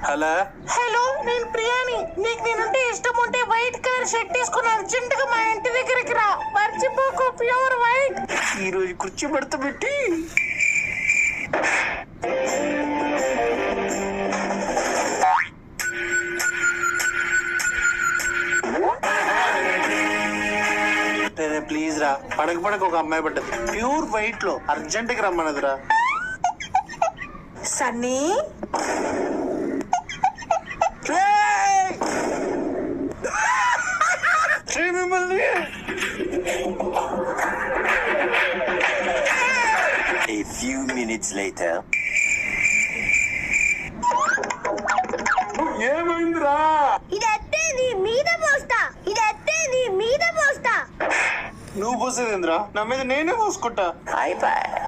Hello hello, నేను ప్రియాని. నీకు నేనంటే ఇష్టం ఉంటే వైట్ కలర్ షర్ట్ తీసుకుని అర్జెంట్ గా మా ఇంటి దగ్గరికి రా. మర్చిపోకు, ప్యూర్ వైట్. ఈ రోజు కుర్చీ పడత పెట్టి ప్లీజ్ రా. పడక ఒక అమ్మాయి పడ్డది ప్యూర్ వైట్ లో, అర్జెంట్ కి రమ్మన్నదిరా. సన్నీ, మిమ్మల్ని A few minutes later. ఏమైందిరా? ఇదెత్తే నీ మీద పోస్తా. ఇదెత్తే నీ మీద పోస్తా. నువ్వు పోసేదేంద్రా? నా మీద నేనే పోసుకుంటా. Bye bye.